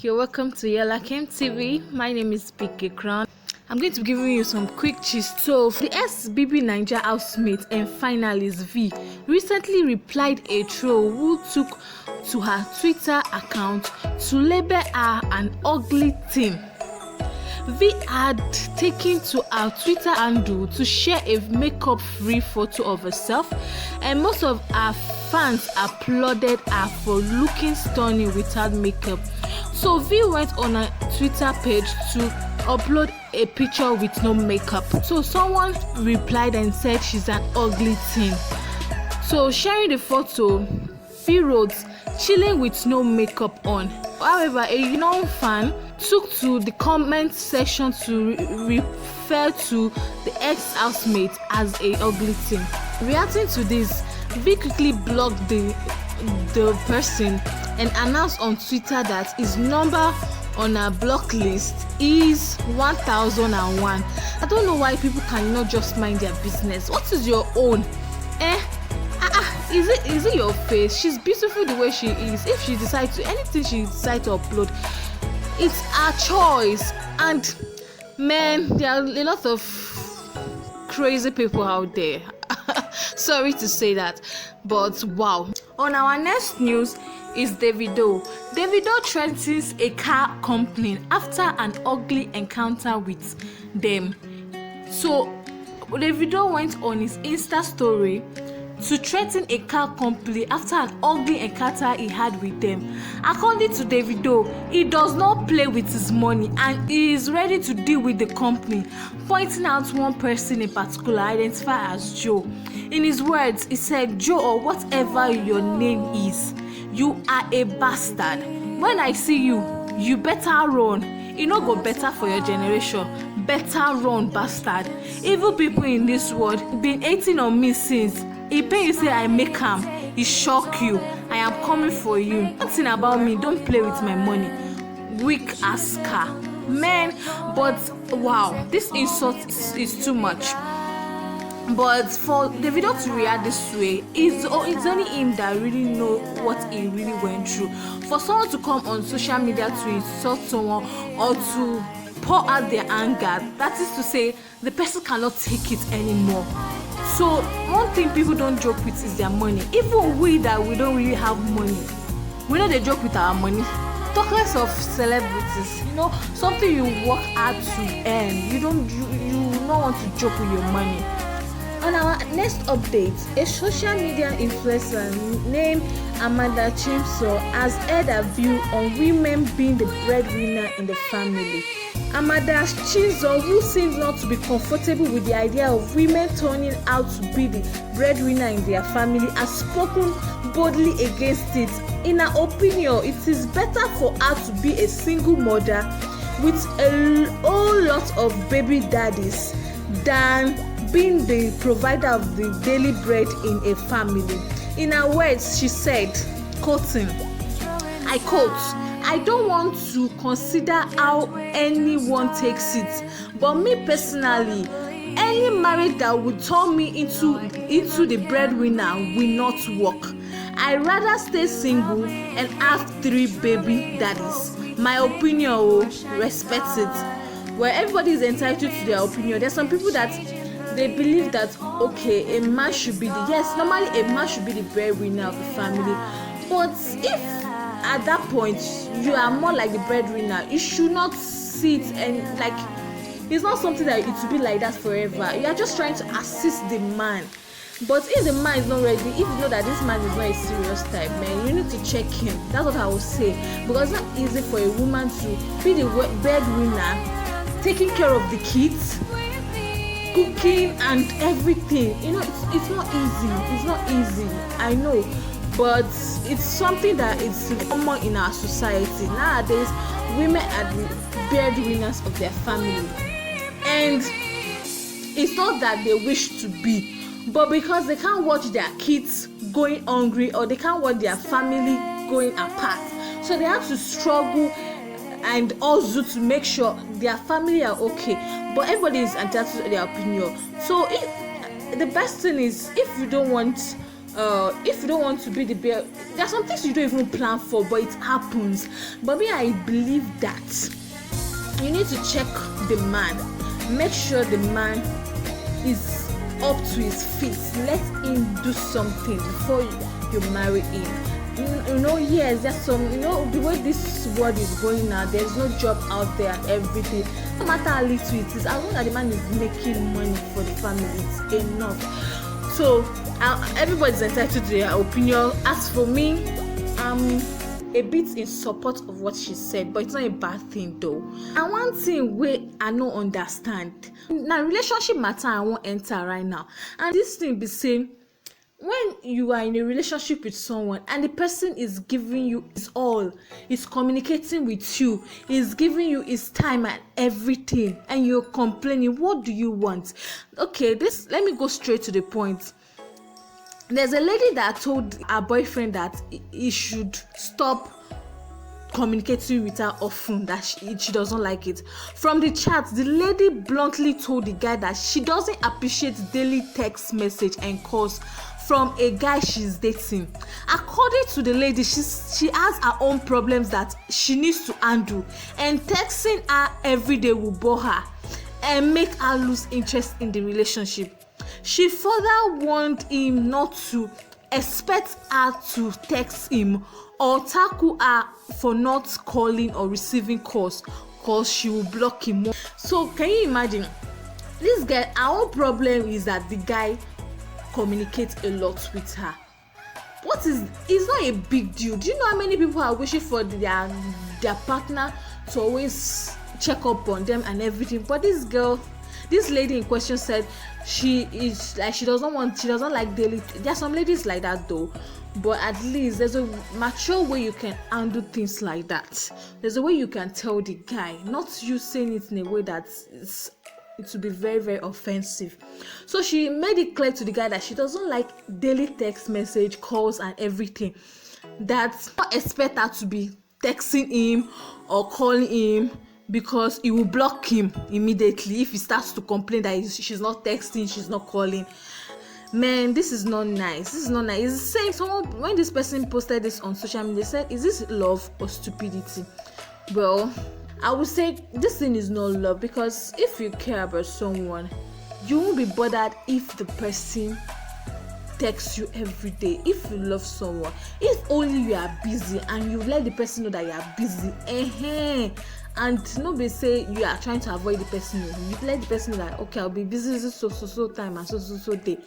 You're welcome to Yella Kem TV. My name is Big Crown. I'm going to be giving you some quick gist. So, the SBB Niger housemate and finalist V recently replied a troll who took to her Twitter account to label her an ugly thing. V had taken to her Twitter handle to share a makeup-free photo of herself, and most of her fans applauded her for looking stunning without makeup. So V went on her Twitter page to upload a picture with no makeup. So someone replied and said she's an ugly thing. So sharing the photo, V wrote, "Chilling with no makeup on." However, a known fan took to the comment section to refer to the ex-housemate as a ugly thing. Reacting to this, V quickly blocked the person and announced on Twitter that his number on her block list is 1001. I don't know why people cannot just mind their business. What is your own? Is it your face? She's beautiful the way she is. If she decides to anything she decides to upload, it's her choice. And man, there are a lot of crazy people out there. Sorry to say that, but wow. On our next news is Davido. Davido threatens a car company after an ugly encounter with them. So Davido went on his Insta story to threaten a car company after an ugly encounter he had with them. According to Davido, he does not play with his money and he is ready to deal with the company, pointing out one person in particular identified as Joe. In his words, he said, "Joe, or whatever your name is, you are a bastard. When I see you, you better run. E no go better for your generation. Better run, bastard. Evil people in this world been hating on me since. E pain you say I make am, e shock you. I am coming for you. One thing about me, don't play with my money. Weak ass car." Man, but wow, this insult is too much. But for Davido to react this way, it's only him that really know what he really went through. For someone to come on social media to insult someone or to pour out their anger, that is to say, the person cannot take it anymore. So one thing people don't joke with is their money. Even we that we don't really have money, we know they joke with our money. Talk less of celebrities. You know, something you work hard to earn. You don't want to joke with your money. On our next update, a social media influencer named Amanda Chimso has aired her view on women being the breadwinner in the family. Amanda Chimso, who seems not to be comfortable with the idea of women turning out to be the breadwinner in their family, has spoken boldly against it. In her opinion, it is better for her to be a single mother with a whole lot of baby daddies than being the provider of the daily bread in a family. In her words, she said, quoting, I quote, "I don't want to consider how anyone takes it, but me personally, any marriage that would turn me into the breadwinner will not work. I rather stay single and have 3 baby daddies. My opinion, respect it." Well, everybody is entitled to their opinion. There's some people that they believe that okay, a man should be normally a man should be the breadwinner of the family. But if at that point you are more like the breadwinner, you should not sit and like it's not something that it will be like that forever. You are just trying to assist the man. But if the man is not ready, if you know that this man is not a serious type, man, you need to check him. That's what I would say. Because it's not easy for a woman to be the breadwinner, taking care of the kids, cooking and everything. You know, it's not easy. It's not easy. I know, but it's something that is common in our society nowadays. Women are the breadwinners of their family, and it's not that they wish to be, but because they can't watch their kids going hungry or they can't watch their family going apart, so they have to struggle and also to make sure their family are okay. But everybody is entitled to their opinion. So if the best thing is, if you don't want if you don't want to be the bear, there are some things you don't even plan for, but it happens. But me, I believe that you need to check the man, make sure the man is up to his feet. Let him do something before you marry him. Yes, there's some, the way this world is going now, there's no job out there and everything. No matter how little it is, as long as the man is making money for the family, it's enough. So everybody's entitled to their opinion. As for me, I'm a bit in support of what she said, but it's not a bad thing though. And one thing wey I no understand, na relationship matter I wan enter right now, and this thing be saying, when you are in a relationship with someone and the person is giving you his all, is communicating with you, is giving you his time and everything, and you're complaining, what do you want? Okay, let me go straight to the point. There's a lady that told her boyfriend that he should stop communicating with her often, that she doesn't like it. From the chat, the lady bluntly told the guy that she doesn't appreciate daily text message and calls from a guy she's dating. According to the lady, she has her own problems that she needs to handle, and texting her every day will bore her and make her lose interest in the relationship. She further warned him not to expect her to text him or tackle her for not calling or receiving calls, because she will block him more. So can you imagine, this guy, our problem is that the guy communicates a lot with her. It's not a big deal. Do you know how many people are wishing for their partner to always check up on them and everything? But this lady in question said she doesn't like daily. There are some ladies like that though, but at least there's a mature way you can handle things like that. There's a way you can tell the guy, not you saying it in a way that it will be very, very offensive. So she made it clear to the guy that she doesn't like daily text message, calls and everything. That's not expect her to be texting him or calling him, because he will block him immediately if he starts to complain that she's not texting, she's not calling. Man, this is not nice. It's the same. Someone, when this person posted this on social media, said, is this love or stupidity? Well, I would say this thing is not love, because if you care about someone, you won't be bothered if the person texts you every day. If you love someone, if only you are busy and you let the person know that you are busy, and nobody say you are trying to avoid the person, you let the person know that, okay, I'll be busy so time and so day.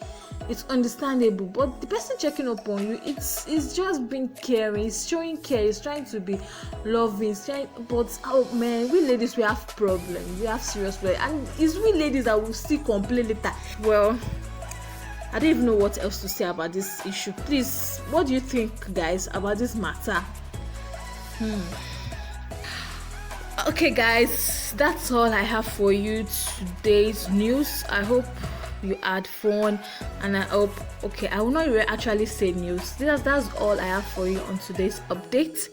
It's understandable, but the person checking up on you, it's just being caring, it's showing care, it's trying to be loving, but oh man, we ladies, we have problems, we have serious problems, and it's we ladies that will still complain later. Well, I don't even know what else to say about this issue. Please, what do you think, guys, about this matter? Okay guys, that's all I have for you today's news. I hope you had fun, and I hope, okay, I will not actually say news. That's all I have for you on today's update.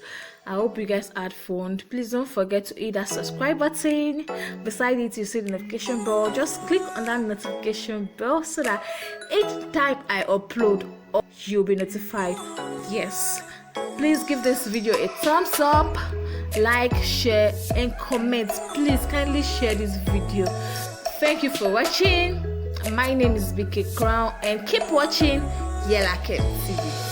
I hope you guys had fun. Please don't forget to hit that subscribe button. Beside it, you see the notification bell. Just click on that notification bell so that each time I upload, you'll be notified. Yes, please give this video a thumbs up, like, share and comment. Please kindly share this video. Thank you for watching. My name is BK Crown, and keep watching Yelake TV.